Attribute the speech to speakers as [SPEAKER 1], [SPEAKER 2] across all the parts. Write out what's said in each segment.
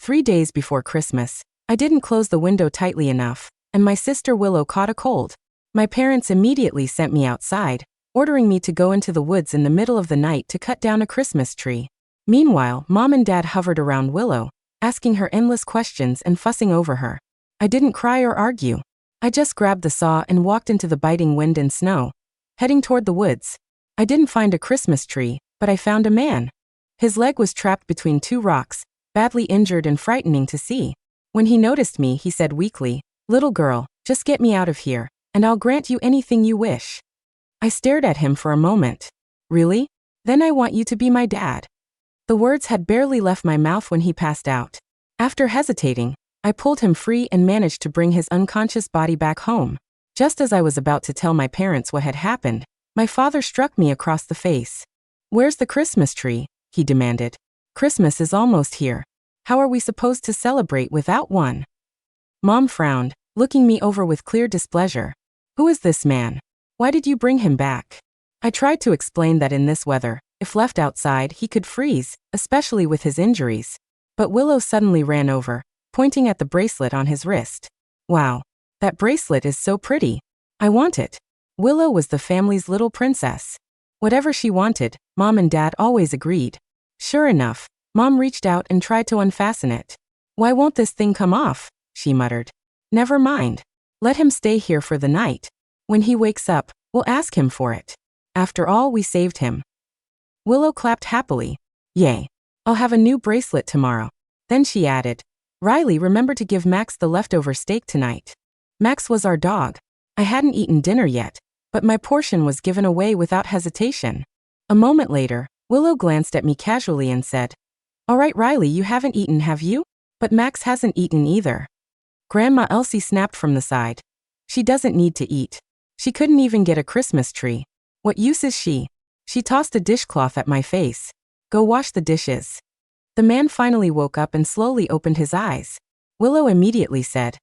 [SPEAKER 1] 3 days before Christmas, I didn't close the window tightly enough, and my sister Willow caught a cold. My parents immediately sent me outside, ordering me to go into the woods in the middle of the night to cut down a Christmas tree. Meanwhile, Mom and Dad hovered around Willow, asking her endless questions and fussing over her. I didn't cry or argue. I just grabbed the saw and walked into the biting wind and snow, heading toward the woods. I didn't find a Christmas tree, but I found a man. His leg was trapped between two rocks, badly injured and frightening to see. When he noticed me, he said weakly, "Little girl, just get me out of here, and I'll grant you anything you wish." I stared at him for a moment. "Really? Then I want you to be my dad." The words had barely left my mouth when he passed out. After hesitating, I pulled him free and managed to bring his unconscious body back home. Just as I was about to tell my parents what had happened, my father struck me across the face. "Where's the Christmas tree?" he demanded. "Christmas is almost here. How are we supposed to celebrate without one?" Mom frowned, looking me over with clear displeasure. "Who is this man? Why did you bring him back?" I tried to explain that in this weather, if left outside, he could freeze, especially with his injuries. But Willow suddenly ran over, pointing at the bracelet on his wrist. "Wow, that bracelet is so pretty. I want it." Willow was the family's little princess. Whatever she wanted, Mom and Dad always agreed. Sure enough, Mom reached out and tried to unfasten it. "Why won't this thing come off?" she muttered. "Never mind. Let him stay here for the night. When he wakes up, we'll ask him for it. After all, we saved him." Willow clapped happily. "Yay. I'll have a new bracelet tomorrow." Then she added, "Riley, remember to give Max the leftover steak tonight." Max was our dog. I hadn't eaten dinner yet, but my portion was given away without hesitation. A moment later, Willow glanced at me casually and said, "All right, Riley, you haven't eaten, have you?" But Max hasn't eaten either. Grandma Elsie snapped from the side. "She doesn't need to eat. She couldn't even get a Christmas tree. What use is she?" She tossed a dishcloth at my face. "Go wash the dishes." The man finally woke up and slowly opened his eyes. Willow immediately said,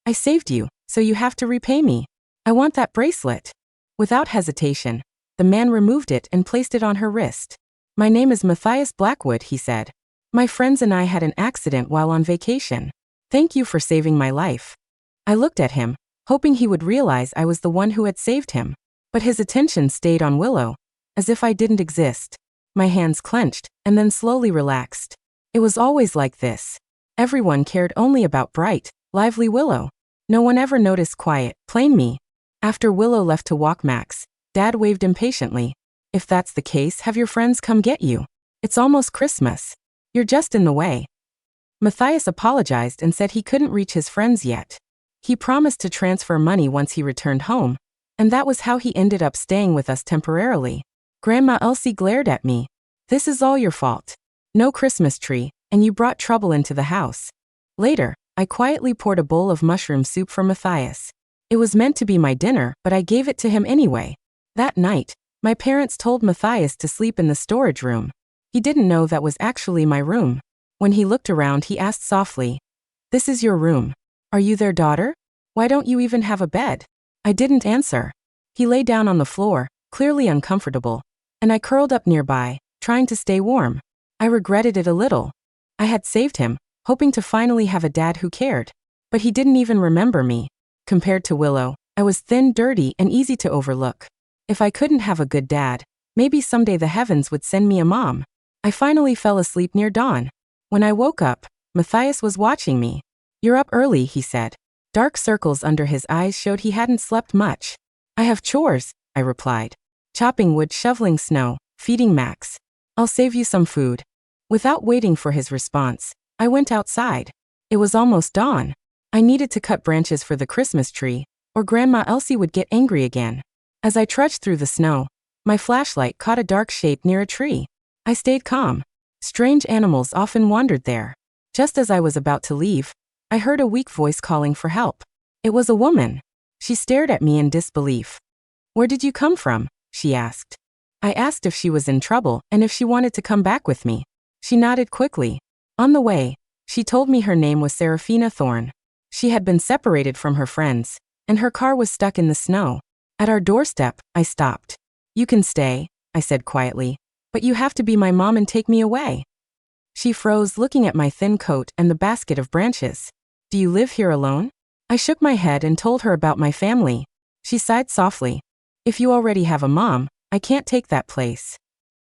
[SPEAKER 1] "I saved you, so you have to repay me. I want that bracelet." Without hesitation, the man removed it and placed it on her wrist. "My name is Matthias Blackwood," he said. "My friends and I had an accident while on vacation. Thank you for saving my life." I looked at him, hoping he would realize I was the one who had saved him. But his attention stayed on Willow, as if I didn't exist. My hands clenched, and then slowly relaxed. It was always like this. Everyone cared only about bright, lively Willow. No one ever noticed quiet, plain me. After Willow left to walk Max, Dad waved impatiently. "If that's the case, have your friends come get you. It's almost Christmas. You're just in the way." Matthias apologized and said he couldn't reach his friends yet. He promised to transfer money once he returned home, and that was how he ended up staying with us temporarily. Grandma Elsie glared at me. "This is all your fault. No Christmas tree, and you brought trouble into the house." Later, I quietly poured a bowl of mushroom soup for Matthias. It was meant to be my dinner, but I gave it to him anyway. That night, my parents told Matthias to sleep in the storage room. He didn't know that was actually my room. When he looked around, he asked softly, "This is your room. Are you their daughter? Why don't you even have a bed?" I didn't answer. He lay down on the floor, clearly uncomfortable, and I curled up nearby, trying to stay warm. I regretted it a little. I had saved him, hoping to finally have a dad who cared. But he didn't even remember me. Compared to Willow, I was thin, dirty, and easy to overlook. If I couldn't have a good dad, maybe someday the heavens would send me a mom. I finally fell asleep near dawn. When I woke up, Matthias was watching me. "You're up early," he said. Dark circles under his eyes showed he hadn't slept much. "I have chores," I replied. "Chopping wood, shoveling snow, feeding Max. I'll save you some food." Without waiting for his response, I went outside. It was almost dawn. I needed to cut branches for the Christmas tree, or Grandma Elsie would get angry again. As I trudged through the snow, my flashlight caught a dark shape near a tree. I stayed calm. Strange animals often wandered there. Just as I was about to leave, I heard a weak voice calling for help. It was a woman. She stared at me in disbelief. "Where did you come from?" she asked. I asked if she was in trouble and if she wanted to come back with me. She nodded quickly. On the way, she told me her name was Serafina Thorne. She had been separated from her friends, and her car was stuck in the snow. At our doorstep, I stopped. "You can stay," I said quietly, "but you have to be my mom and take me away." She froze, looking at my thin coat and the basket of branches. Do you live here alone? I shook my head and told her about my family. She sighed softly. If you already have a mom, I can't take that place.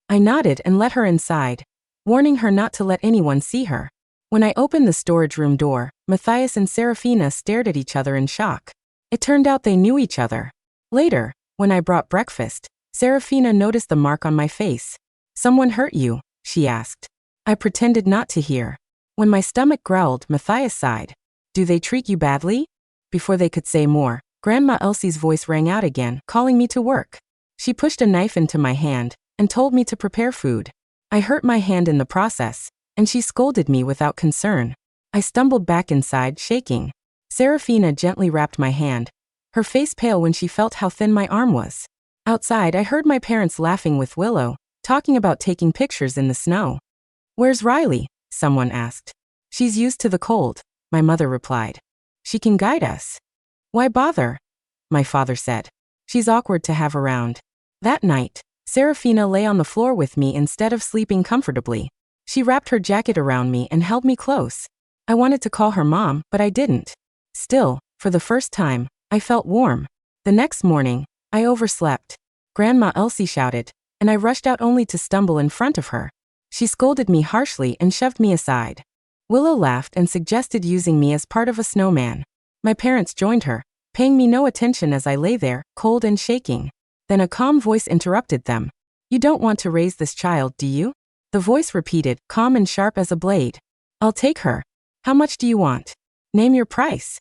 [SPEAKER 1] I nodded and let her inside, warning her not to let anyone see her. When I opened the storage room door, Matthias and Serafina stared at each other in shock. It turned out they knew each other. Later, when I brought breakfast, Serafina noticed the mark on my face. Someone hurt you? She asked. I pretended not to hear. When my stomach growled, Matthias sighed. Do they treat you badly? Before they could say more, Grandma Elsie's voice rang out again, calling me to work. She pushed a knife into my hand and told me to prepare food. I hurt my hand in the process, and she scolded me without concern. I stumbled back inside, shaking. Serafina gently wrapped my hand, her face pale when she felt how thin my arm was. Outside, I heard my parents laughing with Willow, talking about taking pictures in the snow. Where's Riley? Someone asked. She's used to the cold, my mother replied. She can guide us. Why bother? My father said. She's awkward to have around. That night, Serafina lay on the floor with me instead of sleeping comfortably. She wrapped her jacket around me and held me close. I wanted to call her mom, but I didn't. Still, for the first time, I felt warm. The next morning, I overslept. Grandma Elsie shouted, and I rushed out only to stumble in front of her. She scolded me harshly and shoved me aside. Willow laughed and suggested using me as part of a snowman. My parents joined her, paying me no attention as I lay there, cold and shaking. Then a calm voice interrupted them. You don't want to raise this child, do you? The voice repeated, calm and sharp as a blade. I'll take her. How much do you want? Name your price.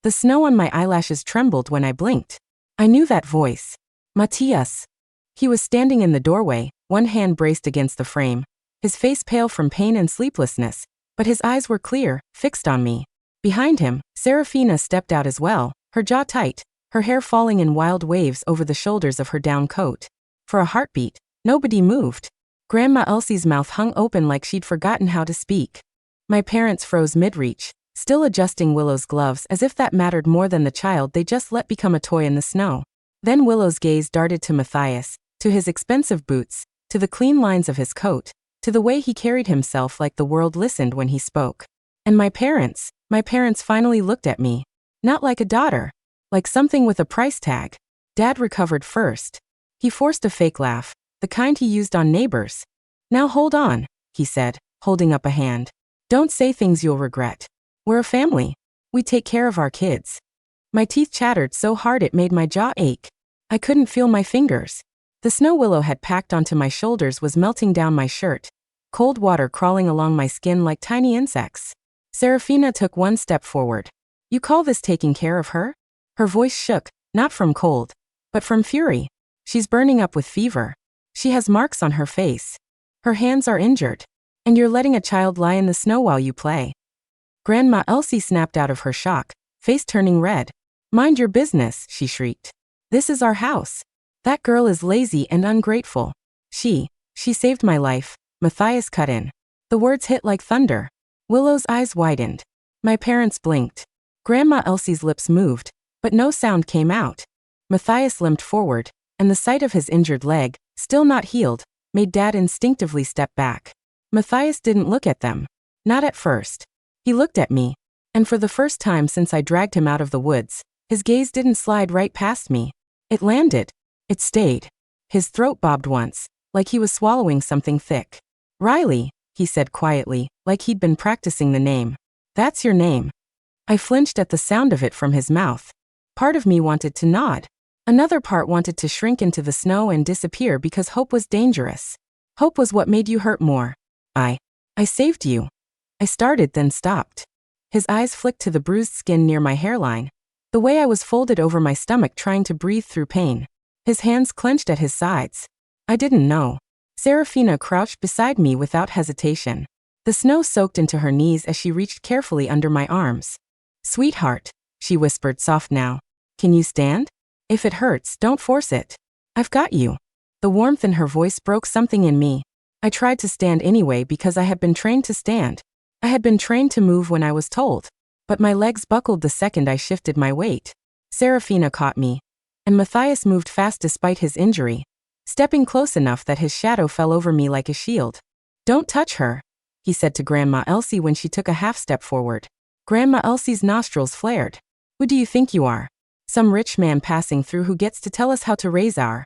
[SPEAKER 1] The snow on my eyelashes trembled when I blinked. I knew that voice. Matthias. He was standing in the doorway, one hand braced against the frame, his face pale from pain and sleeplessness, but his eyes were clear, fixed on me. Behind him, Serafina stepped out as well, her jaw tight, her hair falling in wild waves over the shoulders of her down coat. For a heartbeat, nobody moved. Grandma Elsie's mouth hung open like she'd forgotten how to speak. My parents froze mid-reach, still adjusting Willow's gloves as if that mattered more than the child they just let become a toy in the snow. Then Willow's gaze darted to Matthias, to his expensive boots, to the clean lines of his coat, to the way he carried himself like the world listened when he spoke. And my parents finally looked at me. Not like a daughter. Like something with a price tag. Dad recovered first. He forced a fake laugh, the kind he used on neighbors. Now hold on, he said, holding up a hand. Don't say things you'll regret. We're a family. We take care of our kids. My teeth chattered so hard it made my jaw ache. I couldn't feel my fingers. The snow Willow had packed onto my shoulders was melting down my shirt, cold water crawling along my skin like tiny insects. Serafina took one step forward. You call this taking care of her? Her voice shook, not from cold, but from fury. She's burning up with fever. She has marks on her face. Her hands are injured. And you're letting a child lie in the snow while you play. Grandma Elsie snapped out of her shock, face turning red. Mind your business, she shrieked. This is our house. That girl is lazy and ungrateful. She saved my life, Matthias cut in. The words hit like thunder. Willow's eyes widened. My parents blinked. Grandma Elsie's lips moved, but no sound came out. Matthias limped forward, and the sight of his injured leg, still not healed, made Dad instinctively step back. Matthias didn't look at them. Not at first. He looked at me, and for the first time since I dragged him out of the woods, his gaze didn't slide right past me. It landed. It stayed. His throat bobbed once, like he was swallowing something thick. Riley, he said quietly, like he'd been practicing the name. That's your name. I flinched at the sound of it from his mouth. Part of me wanted to nod. Another part wanted to shrink into the snow and disappear because hope was dangerous. Hope was what made you hurt more. I saved you. I started then stopped. His eyes flicked to the bruised skin near my hairline, the way I was folded over my stomach trying to breathe through pain. His hands clenched at his sides. I didn't know. Serafina crouched beside me without hesitation. The snow soaked into her knees as she reached carefully under my arms. Sweetheart, she whispered soft now. Can you stand? If it hurts, don't force it. I've got you. The warmth in her voice broke something in me. I tried to stand anyway because I had been trained to stand. I had been trained to move when I was told. But my legs buckled the second I shifted my weight. Serafina caught me. And Matthias moved fast despite his injury, stepping close enough that his shadow fell over me like a shield. Don't touch her. he said to Grandma Elsie when she took a half step forward. Grandma Elsie's nostrils flared. Who do you think you are? Some rich man passing through who gets to tell us how to raise our...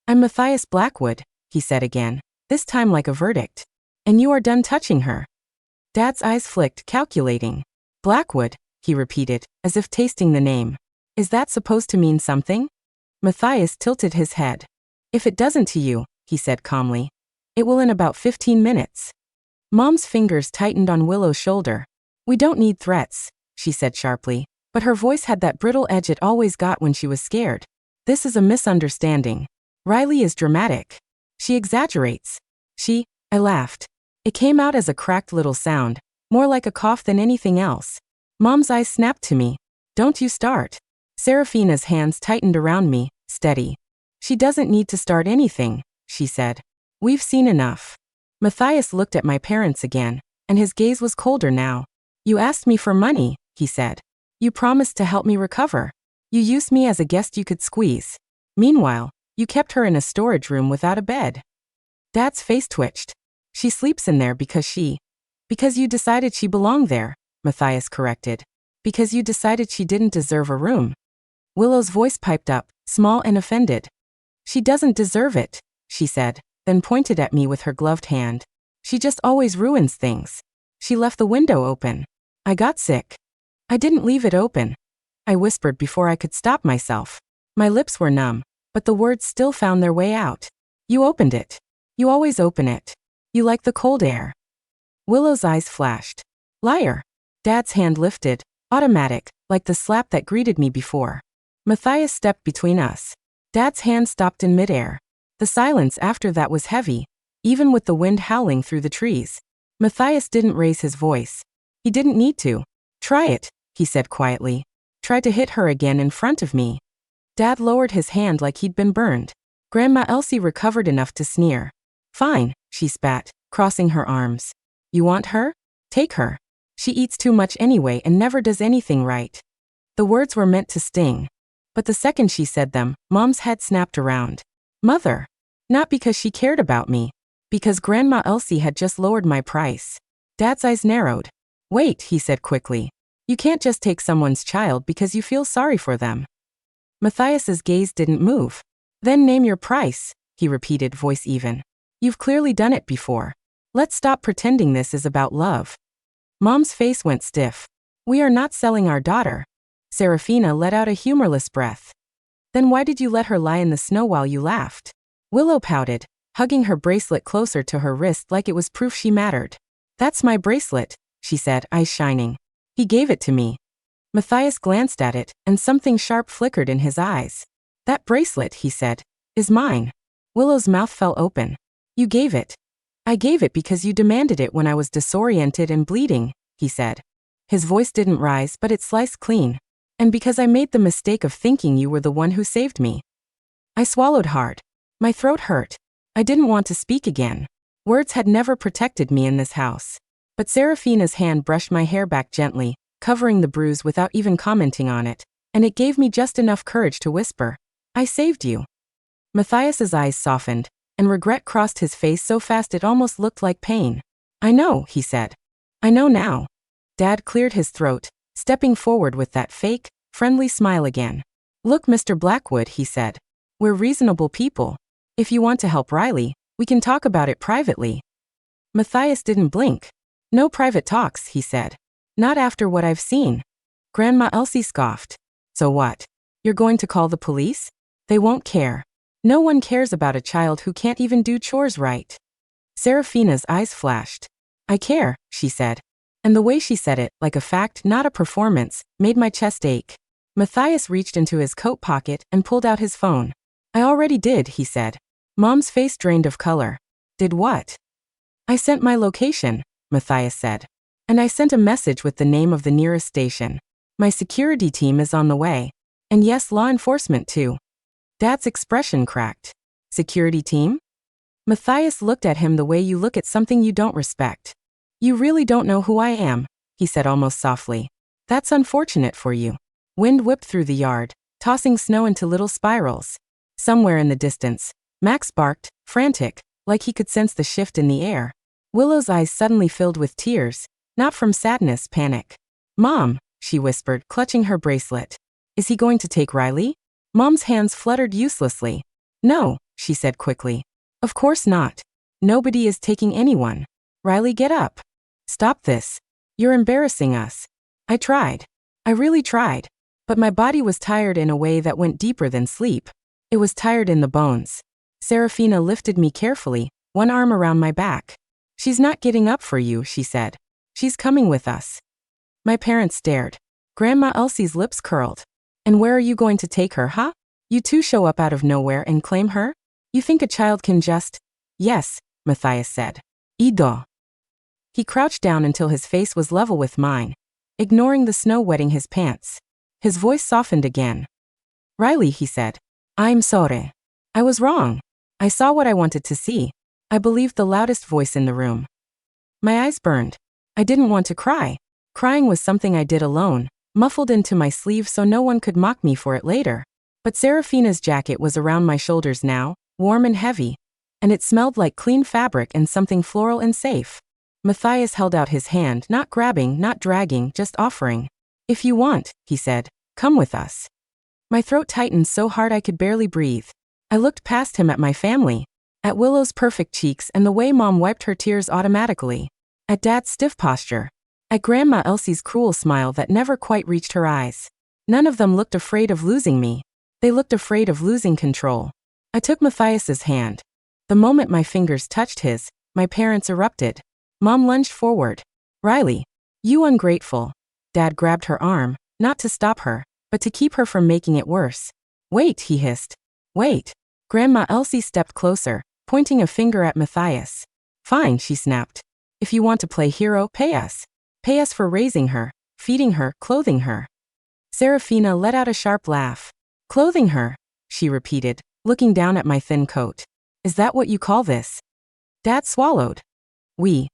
[SPEAKER 1] I'm Matthias Blackwood, he said again, this time like a verdict. And you are done touching her. Dad's eyes flicked, calculating. Blackwood, he repeated, as if tasting the name. Is that supposed to mean something? Matthias tilted his head. If it doesn't to you, he said calmly. It will in about 15 minutes. Mom's fingers tightened on Willow's shoulder. We don't need threats, she said sharply, but her voice had that brittle edge it always got when she was scared. This is a misunderstanding. Riley is dramatic. She exaggerates. I laughed. It came out as a cracked little sound, more like a cough than anything else. Mom's eyes snapped to me. Don't you start. Serafina's hands tightened around me, steady. She doesn't need to start anything, she said. We've seen enough. Matthias looked at my parents again, and his gaze was colder now. You asked me for money, he said. You promised to help me recover. You used me as a guest you could squeeze. Meanwhile, you kept her in a storage room without a bed. Dad's face twitched. She sleeps in there because you decided she belonged there, Matthias corrected. Because you decided she didn't deserve a room. Willow's voice piped up, small and offended. She doesn't deserve it, she said, then pointed at me with her gloved hand. She just always ruins things. She left the window open. I got sick. I didn't leave it open. I whispered before I could stop myself. My lips were numb, but the words still found their way out. You opened it. You always open it. You like the cold air. Willow's eyes flashed. Liar. Dad's hand lifted, automatic, like the slap that greeted me before. Matthias stepped between us. Dad's hand stopped in midair. The silence after that was heavy, even with the wind howling through the trees. Matthias didn't raise his voice. He didn't need to. Try it, he said quietly. Try to hit her again in front of me. Dad lowered his hand like he'd been burned. Grandma Elsie recovered enough to sneer. Fine, she spat, crossing her arms. You want her? Take her. She eats too much anyway and never does anything right. The words were meant to sting. But the second she said them, Mom's head snapped around. Mother. Not because she cared about me. Because Grandma Elsie had just lowered my price. Dad's eyes narrowed. Wait, he said quickly. You can't just take someone's child because you feel sorry for them. Matthias's gaze didn't move. Then name your price, he repeated, voice even. You've clearly done it before. Let's stop pretending this is about love. Mom's face went stiff. We are not selling our daughter. Serafina let out a humorless breath. Then why did you let her lie in the snow while you laughed? Willow pouted, hugging her bracelet closer to her wrist like it was proof she mattered. That's my bracelet, she said, eyes shining. He gave it to me. Matthias glanced at it, and something sharp flickered in his eyes. That bracelet, he said, is mine. Willow's mouth fell open. You gave it. I gave it because you demanded it when I was disoriented and bleeding, he said. His voice didn't rise, but it sliced clean. And because I made the mistake of thinking you were the one who saved me. I swallowed hard. My throat hurt. I didn't want to speak again. Words had never protected me in this house. But Serafina's hand brushed my hair back gently, covering the bruise without even commenting on it, and it gave me just enough courage to whisper, I saved you. Matthias's eyes softened, and regret crossed his face so fast it almost looked like pain. I know, he said. I know now. Dad cleared his throat, stepping forward with that fake, friendly smile again. Look, Mr. Blackwood, he said. We're reasonable people. If you want to help Riley, we can talk about it privately. Matthias didn't blink. No private talks, he said. Not after what I've seen. Grandma Elsie scoffed. So what? You're going to call the police? They won't care. No one cares about a child who can't even do chores right. Serafina's eyes flashed. I care, she said. And the way she said it, like a fact, not a performance, made my chest ache. Matthias reached into his coat pocket and pulled out his phone. I already did, he said. Mom's face drained of color. Did what? I sent my location, Matthias said. And I sent a message with the name of the nearest station. My security team is on the way. And yes, law enforcement too. Dad's expression cracked. Security team? Matthias looked at him the way you look at something you don't respect. You really don't know who I am, he said almost softly. That's unfortunate for you. Wind whipped through the yard, tossing snow into little spirals. Somewhere in the distance, Max barked, frantic, like he could sense the shift in the air. Willow's eyes suddenly filled with tears, not from sadness, panic. Mom, she whispered, clutching her bracelet. Is he going to take Riley? Mom's hands fluttered uselessly. No, she said quickly. Of course not. Nobody is taking anyone. Riley, get up. Stop this. You're embarrassing us. I tried. I really tried. But my body was tired in a way that went deeper than sleep. It was tired in the bones. Serafina lifted me carefully, one arm around my back. She's not getting up for you, she said. She's coming with us. My parents stared. Grandma Elsie's lips curled. And where are you going to take her, huh? You two show up out of nowhere and claim her? You think a child can just… Yes, Matthias said. Ido. He crouched down until his face was level with mine, ignoring the snow wetting his pants. His voice softened again. Riley, he said. I'm sorry. I was wrong. I saw what I wanted to see. I believed the loudest voice in the room. My eyes burned. I didn't want to cry. Crying was something I did alone, muffled into my sleeve so no one could mock me for it later. But Serafina's jacket was around my shoulders now, warm and heavy, and it smelled like clean fabric and something floral and safe. Matthias held out his hand, not grabbing, not dragging, just offering. If you want, he said, come with us. My throat tightened so hard I could barely breathe. I looked past him at my family, at Willow's perfect cheeks and the way Mom wiped her tears automatically, at Dad's stiff posture, at Grandma Elsie's cruel smile that never quite reached her eyes. None of them looked afraid of losing me. They looked afraid of losing control. I took Matthias's hand. The moment my fingers touched his, my parents erupted. Mom lunged forward. Riley, you ungrateful. Dad grabbed her arm, not to stop her, but to keep her from making it worse. Wait, he hissed. Wait. Grandma Elsie stepped closer, pointing a finger at Matthias. Fine, she snapped. If you want to play hero, pay us. Pay us for raising her, feeding her, clothing her. Serafina let out a sharp laugh. Clothing her, she repeated, looking down at my thin coat. Is that what you call this? Dad swallowed. We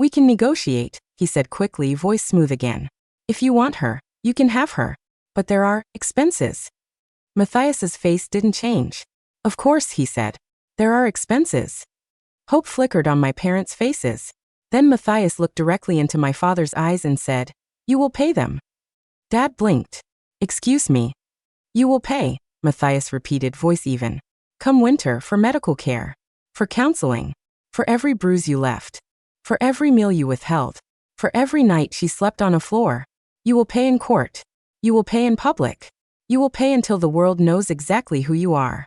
[SPEAKER 1] can negotiate, he said quickly, voice smooth again. If you want her, you can have her. But there are expenses. Matthias's face didn't change. Of course, he said. There are expenses. Hope flickered on my parents' faces. Then Matthias looked directly into my father's eyes and said, You will pay them. Dad blinked. Excuse me. You will pay, Matthias repeated, voice even. Come winter, for medical care. For counseling. For every bruise you left. For every meal you withheld. For every night she slept on a floor. You will pay in court. You will pay in public. You will pay until the world knows exactly who you are.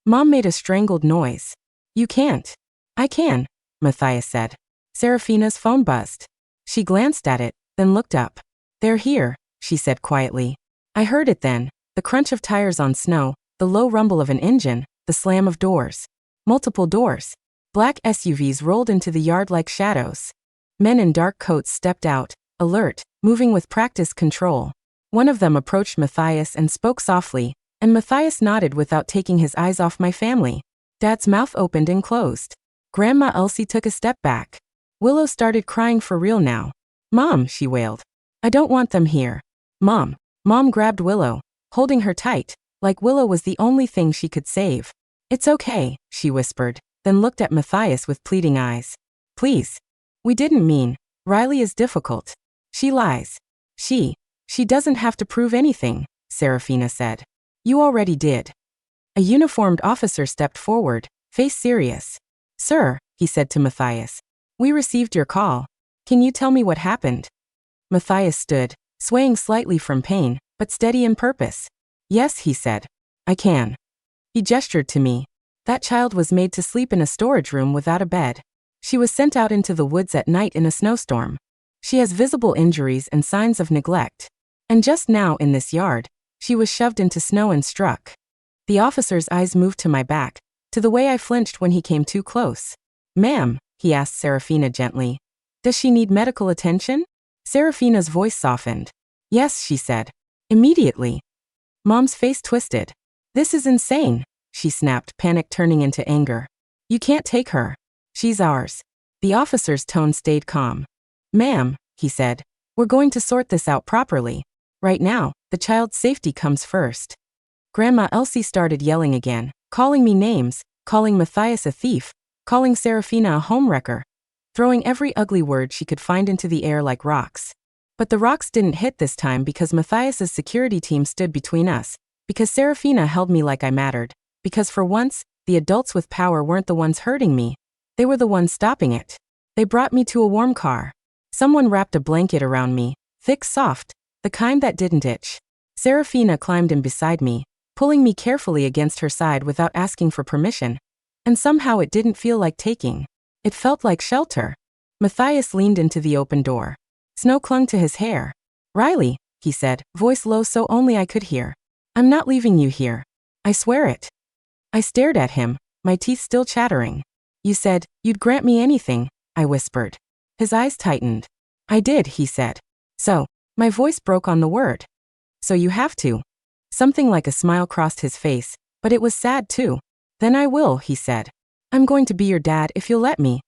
[SPEAKER 1] Mom made a strangled noise. You can't. I can, Matthias said. Serafina's phone buzzed. She glanced at it, then looked up. They're here, she said quietly. I heard it then, the crunch of tires on snow, the low rumble of an engine, the slam of doors. Multiple doors. Black SUVs rolled into the yard like shadows. Men in dark coats stepped out, alert, moving with practiced control. One of them approached Matthias and spoke softly, and Matthias nodded without taking his eyes off my family. Dad's mouth opened and closed. Grandma Elsie took a step back. Willow started crying for real now. Mom, she wailed. I don't want them here. Mom. Mom grabbed Willow, holding her tight, like Willow was the only thing she could save. It's okay, she whispered, then looked at Matthias with pleading eyes. Please. We didn't mean. Riley is difficult. She lies. She doesn't have to prove anything, Serafina said. You already did. A uniformed officer stepped forward, face serious. Sir, he said to Matthias. We received your call. Can you tell me what happened? Matthias stood, swaying slightly from pain, but steady in purpose. Yes, he said. I can. He gestured to me. That child was made to sleep in a storage room without a bed. She was sent out into the woods at night in a snowstorm. She has visible injuries and signs of neglect. And just now in this yard, she was shoved into snow and struck. The officer's eyes moved to my back, to the way I flinched when he came too close. Ma'am, he asked Serafina gently. Does she need medical attention? Serafina's voice softened. Yes, she said. Immediately. Mom's face twisted. This is insane, she snapped, panic turning into anger. You can't take her. She's ours. The officer's tone stayed calm. Ma'am, he said, we're going to sort this out properly. Right now, the child's safety comes first. Grandma Elsie started yelling again, calling me names, calling Matthias a thief, calling Serafina a homewrecker. throwing every ugly word she could find into the air like rocks. But the rocks didn't hit this time because Matthias's security team stood between us, because Serafina held me like I mattered, because for once, the adults with power weren't the ones hurting me. They were the ones stopping it. They brought me to a warm car. Someone wrapped a blanket around me, thick, soft, the kind that didn't itch. Serafina climbed in beside me, pulling me carefully against her side without asking for permission. And somehow it didn't feel like taking. It felt like shelter. Matthias leaned into the open door. Snow clung to his hair. "Riley," he said, voice low so only I could hear. "I'm not leaving you here. I swear it." I stared at him, my teeth still chattering. "You said you'd grant me anything," I whispered. His eyes tightened. "I did," he said. "So," my voice broke on the word. "So you have to." Something like a smile crossed his face, but it was sad too. "Then I will," he said. "I'm going to be your dad if you'll let me."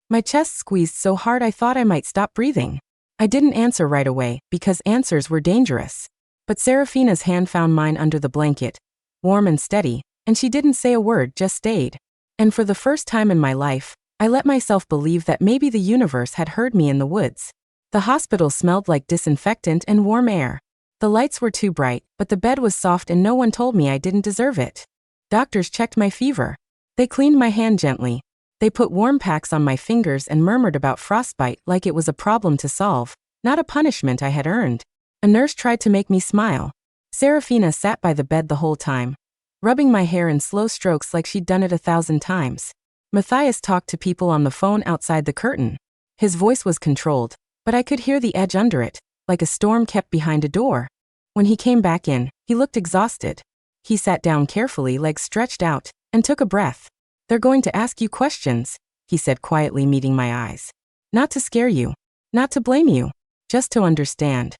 [SPEAKER 1] My chest squeezed so hard I thought I might stop breathing. I didn't answer right away, because answers were dangerous. But Serafina's hand found mine under the blanket, warm and steady, and she didn't say a word, just stayed. And for the first time in my life, I let myself believe that maybe the universe had heard me in the woods. The hospital smelled like disinfectant and warm air. The lights were too bright, but the bed was soft and no one told me I didn't deserve it. Doctors checked my fever. They cleaned my hand gently. They put warm packs on my fingers and murmured about frostbite like it was a problem to solve, not a punishment I had earned. A nurse tried to make me smile. Serafina sat by the bed the whole time, rubbing my hair in slow strokes like she'd done it 1,000 times. Matthias talked to people on the phone outside the curtain. His voice was controlled, but I could hear the edge under it, like a storm kept behind a door. When he came back in, he looked exhausted. He sat down carefully, legs stretched out, and took a breath. "They're going to ask you questions," he said quietly, meeting my eyes. "Not to scare you. Not to blame you. Just to understand."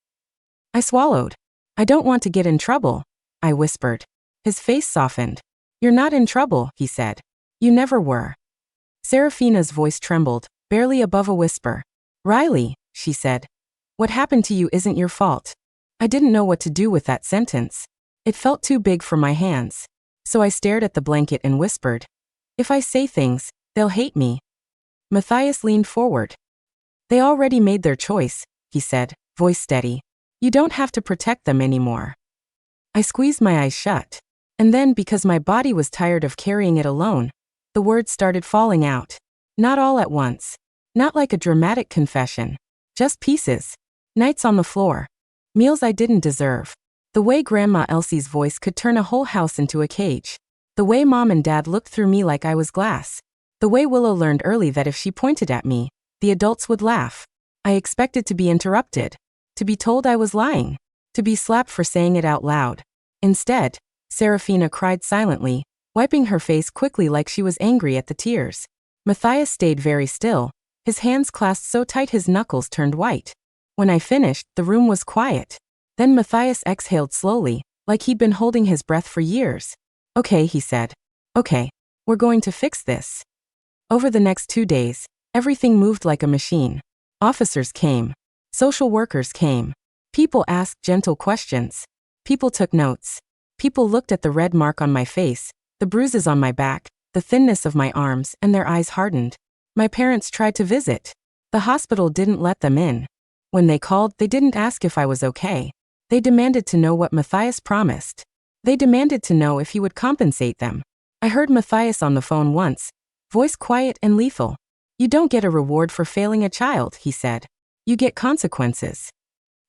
[SPEAKER 1] I swallowed. "I don't want to get in trouble," I whispered. His face softened. "You're not in trouble," he said. "You never were." Serafina's voice trembled, barely above a whisper. "Riley," she said, "what happened to you isn't your fault." I didn't know what to do with that sentence. It felt too big for my hands. So I stared at the blanket and whispered, "If I say things, they'll hate me." Matthias leaned forward. "They already made their choice," he said, voice steady. "You don't have to protect them anymore." I squeezed my eyes shut. And then, because my body was tired of carrying it alone, the words started falling out. Not all at once. Not like a dramatic confession. Just pieces. Nights on the floor. Meals I didn't deserve. The way Grandma Elsie's voice could turn a whole house into a cage. The way Mom and Dad looked through me like I was glass. The way Willow learned early that if she pointed at me, the adults would laugh. I expected to be interrupted. To be told I was lying. To be slapped for saying it out loud. Instead, Serafina cried silently, wiping her face quickly like she was angry at the tears. Matthias stayed very still, his hands clasped so tight his knuckles turned white. When I finished, the room was quiet. Then Matthias exhaled slowly, like he'd been holding his breath for years. "Okay," he said. "Okay, we're going to fix this." Over the next 2 days, everything moved like a machine. Officers came. Social workers came. People asked gentle questions. People took notes. People looked at the red mark on my face, the bruises on my back, the thinness of my arms, and their eyes hardened. My parents tried to visit. The hospital didn't let them in. When they called, they didn't ask if I was okay. They demanded to know what Matthias promised. They demanded to know if he would compensate them. I heard Matthias on the phone once, voice quiet and lethal. "You don't get a reward for failing a child," he said. "You get consequences."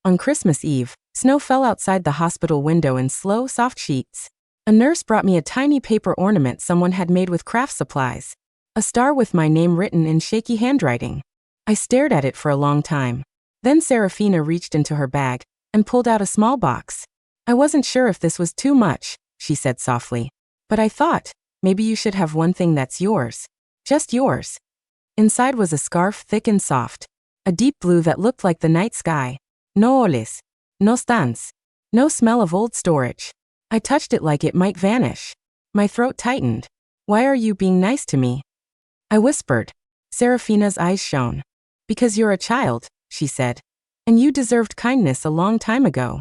[SPEAKER 1] On Christmas Eve, snow fell outside the hospital window in slow, soft sheets. A nurse brought me a tiny paper ornament someone had made with craft supplies. A star with my name written in shaky handwriting. I stared at it for a long time. Then Serafina reached into her bag and pulled out a small box. "I wasn't sure if this was too much," she said softly. "But I thought, maybe you should have one thing that's yours. Just yours." Inside was a scarf thick and soft. A deep blue that looked like the night sky. No oles. No stans. No smell of old storage. I touched it like it might vanish. My throat tightened. "Why are you being nice to me?" I whispered. Serafina's eyes shone. "Because you're a child," she said. "And you deserved kindness a long time ago."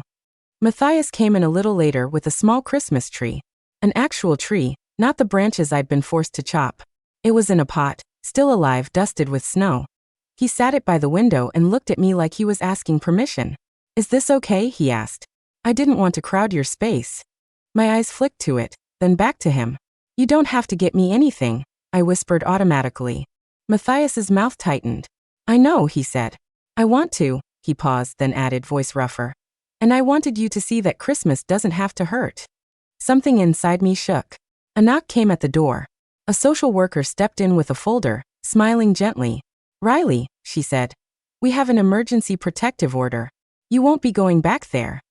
[SPEAKER 1] Matthias came in a little later with a small Christmas tree. An actual tree, not the branches I'd been forced to chop. It was in a pot, still alive, dusted with snow. He sat it by the window and looked at me like he was asking permission. Is this okay? He asked. I didn't want to crowd your space. My eyes flicked to it, then back to him. You don't have to get me anything, I whispered automatically. Matthias's mouth tightened. I know, he said. I want to, he paused, then added, voice rougher. And I wanted you to see that Christmas doesn't have to hurt. Something inside me shook. A knock came at the door. A social worker stepped in with a folder, smiling gently. Riley, she said. We have an emergency protective order. You won't be going back there.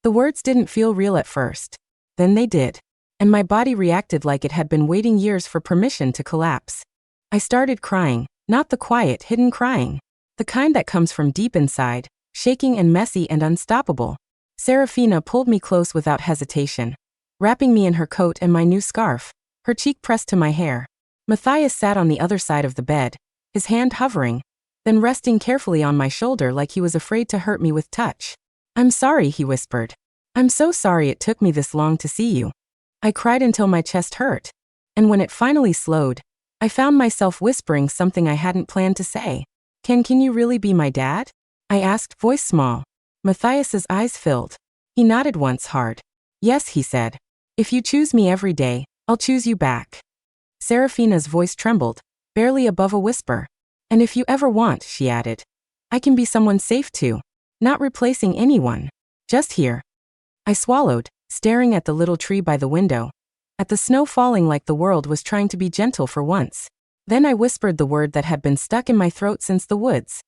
[SPEAKER 1] The words didn't feel real at first. Then they did. And my body reacted like it had been waiting years for permission to collapse. I started crying, not the quiet, hidden crying. The kind that comes from deep inside, shaking and messy and unstoppable. Serafina pulled me close without hesitation, wrapping me in her coat and my new scarf, her cheek pressed to my hair. Matthias sat on the other side of the bed, his hand hovering, then resting carefully on my shoulder like he was afraid to hurt me with touch. I'm sorry, he whispered. I'm so sorry it took me this long to see you. I cried until my chest hurt. And when it finally slowed, I found myself whispering something I hadn't planned to say. Can you really be my dad? I asked, voice small. Matthias's eyes filled. He nodded once hard. Yes, he said. If you choose me every day, I'll choose you back. Serafina's voice trembled, barely above a whisper. And if you ever want, she added, I can be someone safe too. Not replacing anyone. Just here. I swallowed, staring at the little tree by the window. At the snow falling like the world was trying to be gentle for once. Then I whispered the word that had been stuck in my throat since the woods.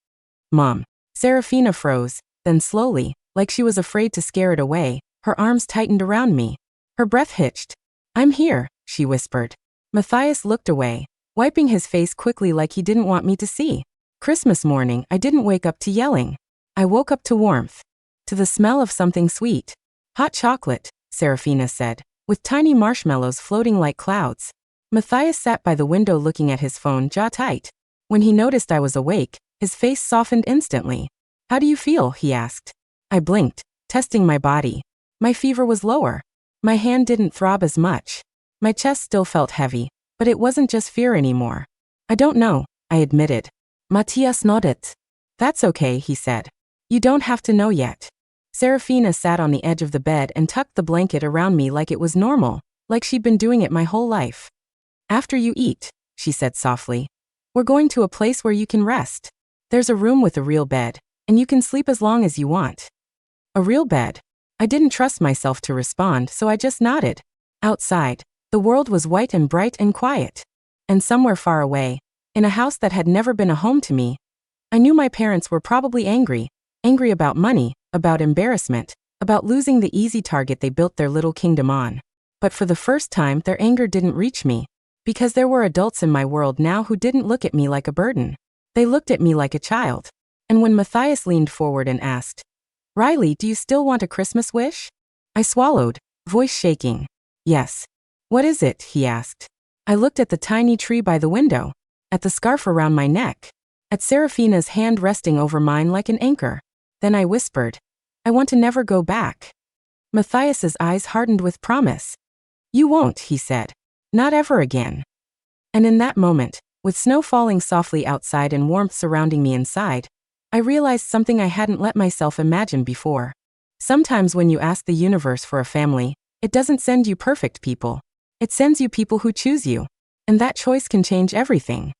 [SPEAKER 1] Mom. Serafina froze, then slowly, like she was afraid to scare it away, her arms tightened around me. Her breath hitched. I'm here, she whispered. Matthias looked away, wiping his face quickly like he didn't want me to see. Christmas morning, I didn't wake up to yelling. I woke up to warmth. To the smell of something sweet. Hot chocolate, Serafina said, with tiny marshmallows floating like clouds. Matthias sat by the window looking at his phone, jaw tight. When he noticed I was awake, his face softened instantly. How do you feel? He asked. I blinked, testing my body. My fever was lower. My hand didn't throb as much. My chest still felt heavy, but it wasn't just fear anymore. I don't know, I admitted. Matthias nodded. That's okay, he said. You don't have to know yet. Serafina sat on the edge of the bed and tucked the blanket around me like it was normal, like she'd been doing it my whole life. After you eat, she said softly, we're going to a place where you can rest. There's a room with a real bed, and you can sleep as long as you want. A real bed? I didn't trust myself to respond, so I just nodded. Outside, the world was white and bright and quiet. And somewhere far away, in a house that had never been a home to me, I knew my parents were probably angry about money, about embarrassment, about losing the easy target they built their little kingdom on. But for the first time, their anger didn't reach me, because there were adults in my world now who didn't look at me like a burden. They looked at me like a child. And when Matthias leaned forward and asked, Riley, do you still want a Christmas wish? I swallowed, voice shaking. Yes. What is it? He asked. I looked at the tiny tree by the window, at the scarf around my neck, at Serafina's hand resting over mine like an anchor. Then I whispered, I want to never go back. Matthias's eyes hardened with promise. You won't, he said. Not ever again. And in that moment, with snow falling softly outside and warmth surrounding me inside, I realized something I hadn't let myself imagine before. Sometimes when you ask the universe for a family, it doesn't send you perfect people. It sends you people who choose you. And that choice can change everything.